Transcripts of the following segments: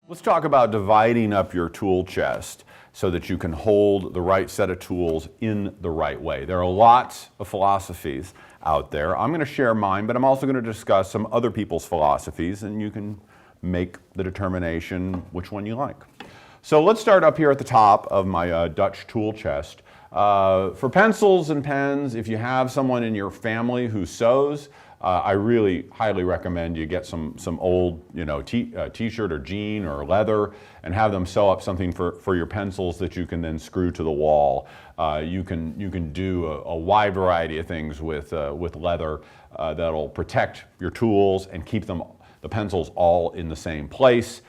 Let's talk about dividing up your tool chest so that you can hold the right set of tools in the right way. There are lots of philosophies out there. I'm going to share mine, but I'm also going to discuss some other people's philosophies, and you can make the determination which one you like. So let's start up here at the top of my Dutch tool chest. For pencils and pens, if you have someone in your family who sews, I really highly recommend you get some old, t-shirt or jean or leather and have them sew up something for your pencils that you can then screw to the wall. You can do a wide variety of things with leather that'll protect your tools and keep the pencils all in the same place.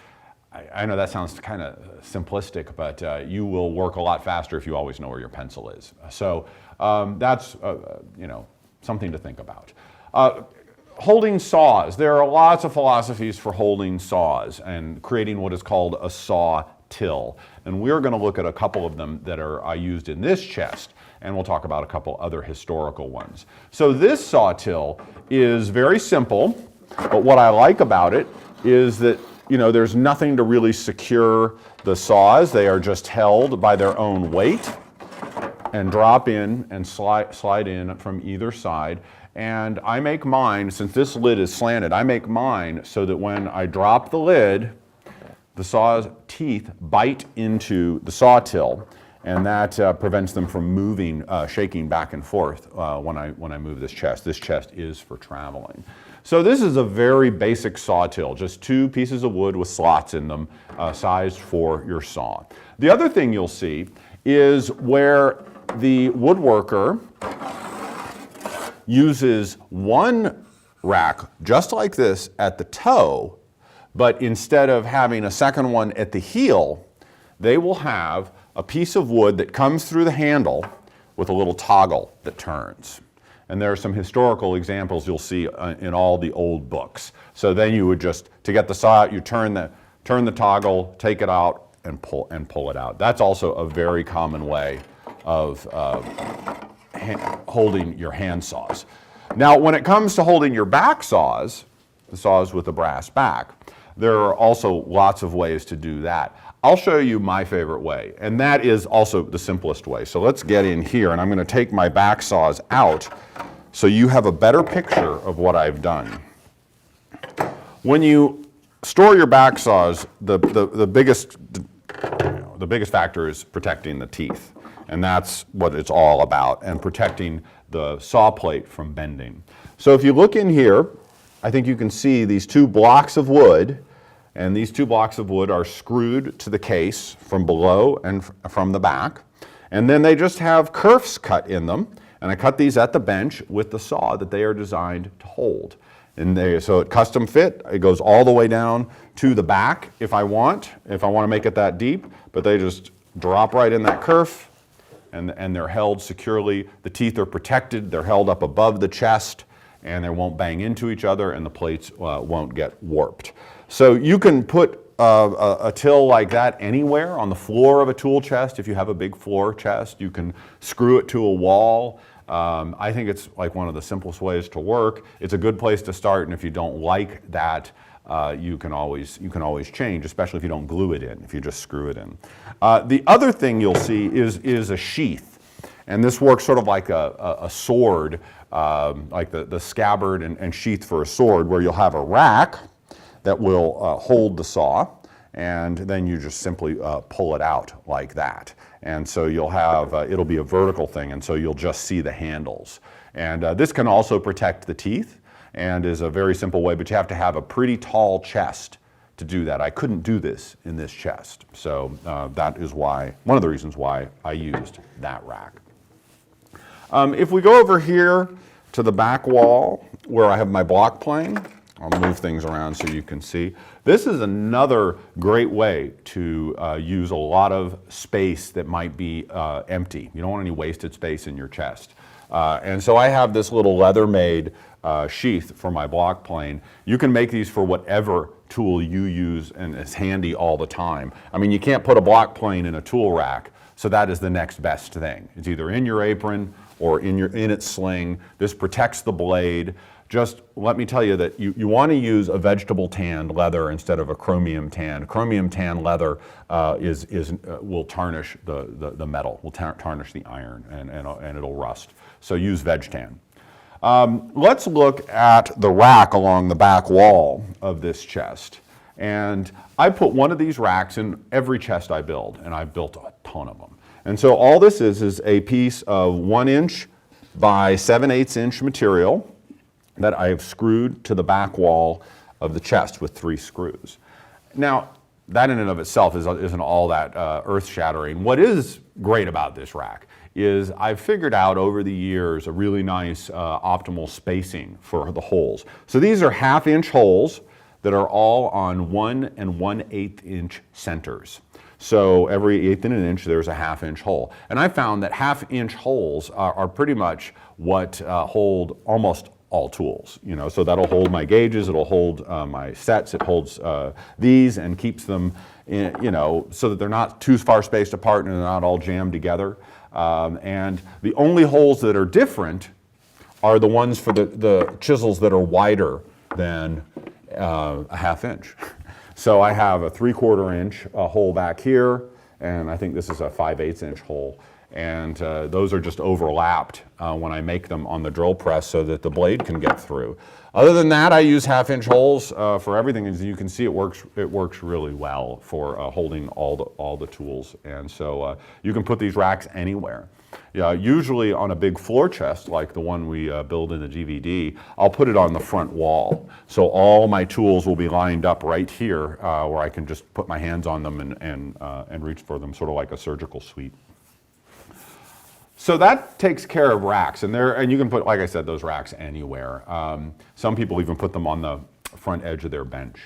I know that sounds kind of simplistic, but you will work a lot faster if you always know where your pencil is. So that's something to think about. Holding saws. There are lots of philosophies for holding saws and creating what is called a saw till. And we're going to look at a couple of them that are used in this chest, and we'll talk about a couple other historical ones. So this saw till is very simple, but what I like about it is that there's nothing to really secure the saws. They are just held by their own weight and drop in and slide in from either side. And I make mine, since this lid is slanted, I make mine so that when I drop the lid, the saw's teeth bite into the saw till, and that prevents them from moving, shaking back and forth when I move this chest. This chest is for traveling. So this is a very basic saw till, just two pieces of wood with slots in them, sized for your saw. The other thing you'll see is where the woodworker uses one rack just like this at the toe, but instead of having a second one at the heel, they will have a piece of wood that comes through the handle with a little toggle that turns. And there are some historical examples you'll see in all the old books. So then you would just, to get the saw out, you turn the toggle, take it out, and pull it out. That's also a very common way of holding your hand saws. Now, when it comes to holding your back saws, the saws with the brass back, there are also lots of ways to do that. I'll show you my favorite way, and that is also the simplest way. So let's get in here, and I'm going to take my back saws out so you have a better picture of what I've done. When you store your back saws, the biggest factor is protecting the teeth. And that's what it's all about, and protecting the saw plate from bending. So if you look in here, I think you can see these two blocks of wood, and these two blocks of wood are screwed to the case from below and from the back. And then they just have kerfs cut in them, and I cut these at the bench with the saw that they are designed to hold. And so it custom fit, it goes all the way down to the back if I want to make it that deep, but they just drop right in that kerf, and they're held securely. The teeth are protected, they're held up above the chest, and they won't bang into each other, and the plates won't get warped. So you can put a till like that anywhere on the floor of a tool chest. If you have a big floor chest, you can screw it to a wall. I think it's like one of the simplest ways to work. It's a good place to start, and if you don't like that, you can always change, especially if you don't glue it in, if you just screw it in. The other thing you'll see is a sheath, and this works sort of like a sword, like the scabbard and sheath for a sword, where you'll have a rack that will hold the saw, and then you just simply pull it out like that. And so you'll have, it'll be a vertical thing, and so you'll just see the handles. And this can also protect the teeth, and is a very simple way, but you have to have a pretty tall chest to do that. I couldn't do this in this chest, so that is one of the reasons why I used that rack. If we go over here to the back wall where I have my block plane, I'll move things around so you can see. This is another great way to use a lot of space that might be empty. You don't want any wasted space in your chest. And so I have this little leather-made sheath for my block plane. You can make these for whatever tool you use and it's handy all the time. I mean, you can't put a block plane in a tool rack, so that is the next best thing. It's either in your apron or in its sling. This protects the blade. just let me tell you that you want to use a vegetable tanned leather instead of a chromium tan. Chromium tan leather will tarnish the metal, will tarnish the iron, and it'll rust. So use veg tan. Let's look at the rack along the back wall of this chest. And I put one of these racks in every chest I build, and I've built a ton of them. And so all this is a piece of 1 inch by 7/8 inch material that I have screwed to the back wall of the chest with 3 screws. Now, that in and of itself isn't all that earth-shattering. What is great about this rack is I've figured out over the years a really nice optimal spacing for the holes. So these are 1/2 inch holes that are all on 1 1/8 inch centers. So every 1/8 of an inch, there's a 1/2 inch hole. And I found that 1/2 inch holes are pretty much what hold almost all tools, you know, so that'll hold my gauges, it'll hold my sets, it holds these and keeps them, you know, so that they're not too far spaced apart and they're not all jammed together. And the only holes that are different are the ones for the chisels that are wider than a 1/2 inch. So I have a 3/4 inch hole back here, and I think this is a 5/8 inch hole. And those are just overlapped when I make them on the drill press so that the blade can get through. Other than that, I use 1/2 inch holes for everything. As you can see, it works really well for holding all the tools. And so you can put these racks anywhere. Yeah, usually on a big floor chest like the one we build in the DVD, I'll put it on the front wall. So all my tools will be lined up right here where I can just put my hands on them and reach for them, sort of like a surgical suite. So that takes care of racks, and you can put, like I said, those racks anywhere. Some people even put them on the front edge of their bench,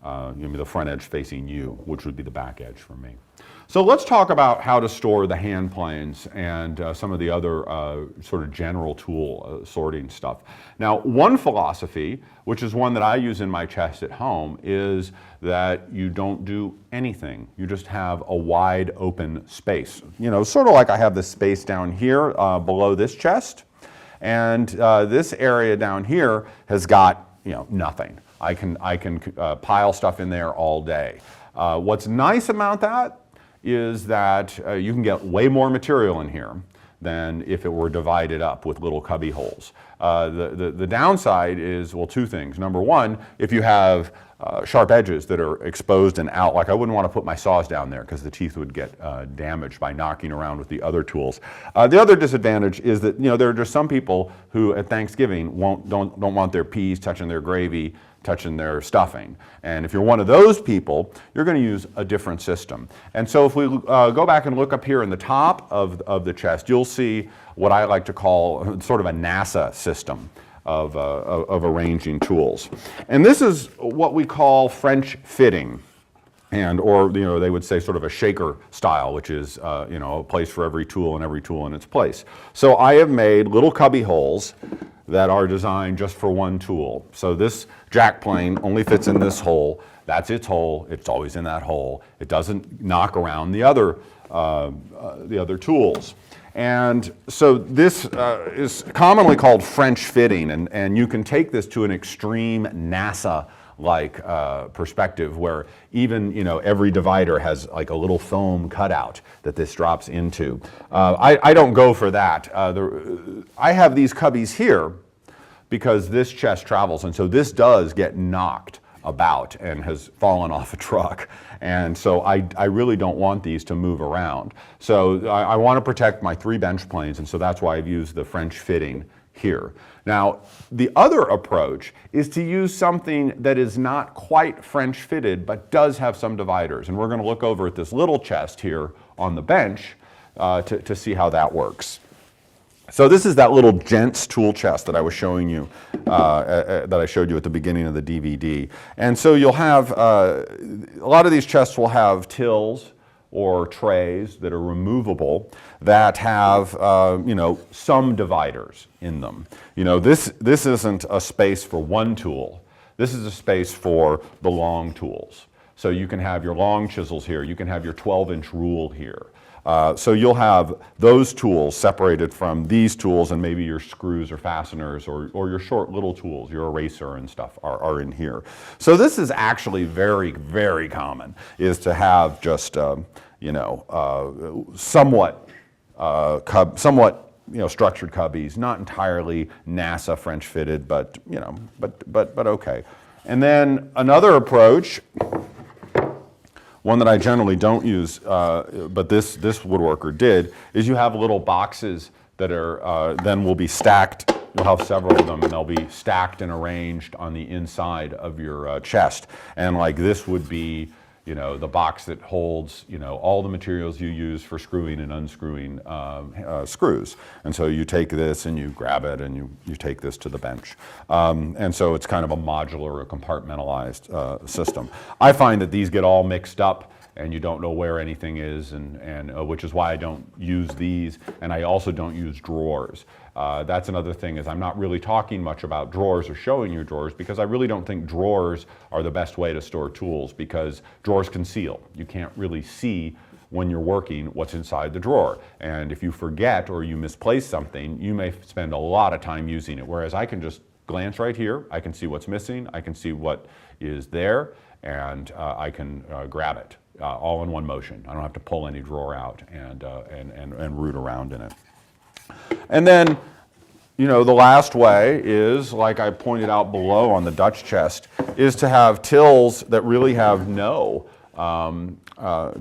the front edge facing you, which would be the back edge for me. So let's talk about how to store the hand planes and some of the other sort of general tool sorting stuff. Now, one philosophy, which is one that I use in my chest at home, is that you don't do anything. You just have a wide open space. You know, sort of like I have this space down here below this chest, and this area down here has got, you know, nothing. I can pile stuff in there all day. What's nice about that is that you can get way more material in here than if it were divided up with little cubby holes. The downside is, well, 2 things. Number one, if you have sharp edges that are exposed and out, like I wouldn't want to put my saws down there because the teeth would get damaged by knocking around with the other tools. The other disadvantage is that, you know, there are just some people who at Thanksgiving don't want their peas touching their gravy, touching their stuffing. And if you're one of those people, you're going to use a different system. And so if we go back and look up here in the top of the chest, you'll see what I like to call sort of a NASA system of arranging tools. And this is what we call French fitting. Or you know, they would say sort of a shaker style, which is you know, a place for every tool and every tool in its place. So I have made little cubby holes that are designed just for one tool. So this jack plane only fits in this hole. That's its hole. It's always in that hole. It doesn't knock around the other tools. And so this is commonly called French fitting, and you can take this to an extreme NASA-like perspective where even, you know, every divider has like a little foam cutout that this drops into. I don't go for that. I have these cubbies here because this chest travels, and so this does get knocked about and has fallen off a truck. And so I really don't want these to move around. So I want to protect my 3 bench planes, and so that's why I've used the French fitting here. Now, the other approach is to use something that is not quite French fitted, but does have some dividers. And we're going to look over at this little chest here on the bench to see how that works. So this is that little gents tool chest that I was showing you, that I showed you at the beginning of the DVD. And so you'll have, a lot of these chests will have tills or trays that are removable that have, you know, some dividers in them. You know, this isn't a space for one tool. This is a space for the long tools. So you can have your long chisels here, you can have your 12-inch rule here. So you'll have those tools separated from these tools, and maybe your screws or fasteners or your short little tools, your eraser and stuff are in here. So this is actually very, very common, is to have just, somewhat structured cubbies, not entirely NASA French fitted, but okay. And then another approach, one that I generally don't use, but this woodworker did, is you have little boxes that are then will be stacked. You'll have several of them, and they'll be stacked and arranged on the inside of your chest. And like this would be, the box that holds, all the materials you use for screwing and unscrewing screws. And so you take this and you grab it and you take this to the bench. And so it's kind of a modular or compartmentalized system. I find that these get all mixed up and you don't know where anything is, and which is why I don't use these, and I also don't use drawers. That's another thing, is I'm not really talking much about drawers or showing you drawers, because I really don't think drawers are the best way to store tools, because drawers conceal. You can't really see when you're working what's inside the drawer. And if you forget or you misplace something, you may spend a lot of time using it. Whereas I can just glance right here, I can see what's missing, I can see what is there, and I can grab it all in one motion. I don't have to pull any drawer out and root around in it. And then, the last way is, like I pointed out below on the Dutch chest, is to have tills that really have no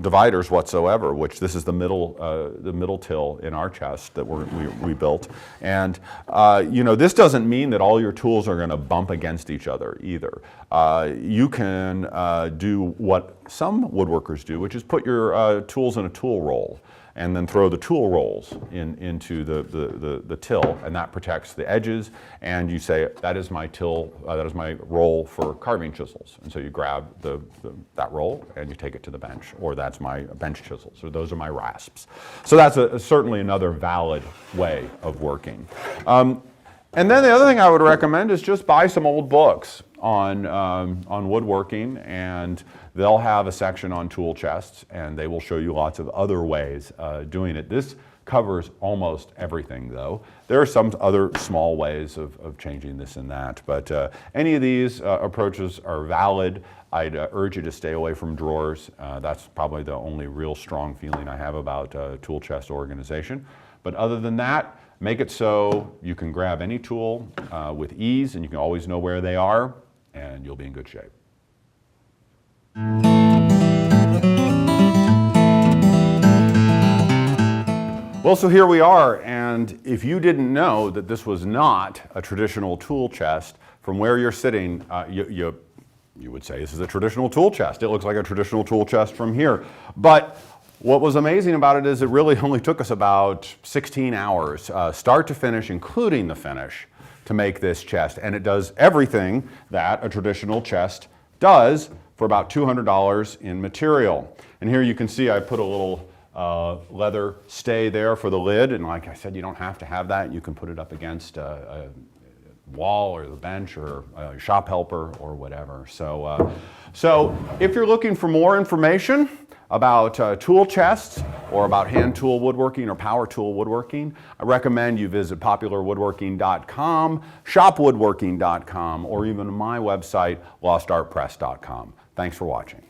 dividers whatsoever, which this is the middle till in our chest that we built. And this doesn't mean that all your tools are going to bump against each other either. You can do what some woodworkers do, which is put your tools in a tool roll, and then throw the tool rolls into the till, and that protects the edges. And you say, that is my till, that is my roll for carving chisels. And so you grab that roll and you take it to the bench, or that's my bench chisels, or those are my rasps. So that's certainly another valid way of working. And then the other thing I would recommend is just buy some old books on woodworking, and they'll have a section on tool chests, and they will show you lots of other ways doing it. This covers almost everything, though. There are some other small ways of changing this and that, but any of these approaches are valid. I'd urge you to stay away from drawers. That's probably the only real strong feeling I have about tool chest organization. But other than that, make it so you can grab any tool with ease, and you can always know where they are, and you'll be in good shape. Well, so here we are, and if you didn't know that this was not a traditional tool chest, from where you're sitting, you would say this is a traditional tool chest. It looks like a traditional tool chest from here. But what was amazing about it is it really only took us about 16 hours, start to finish, including the finish, to make this chest. And it does everything that a traditional chest does for about $200 in material. And here you can see I put a little leather stay there for the lid, and like I said, you don't have to have that. You can put it up against a wall or the bench or a shop helper or whatever. So if you're looking for more information about tool chests or about hand tool woodworking or power tool woodworking, I recommend you visit popularwoodworking.com, shopwoodworking.com, or even my website, lostartpress.com. Thanks for watching.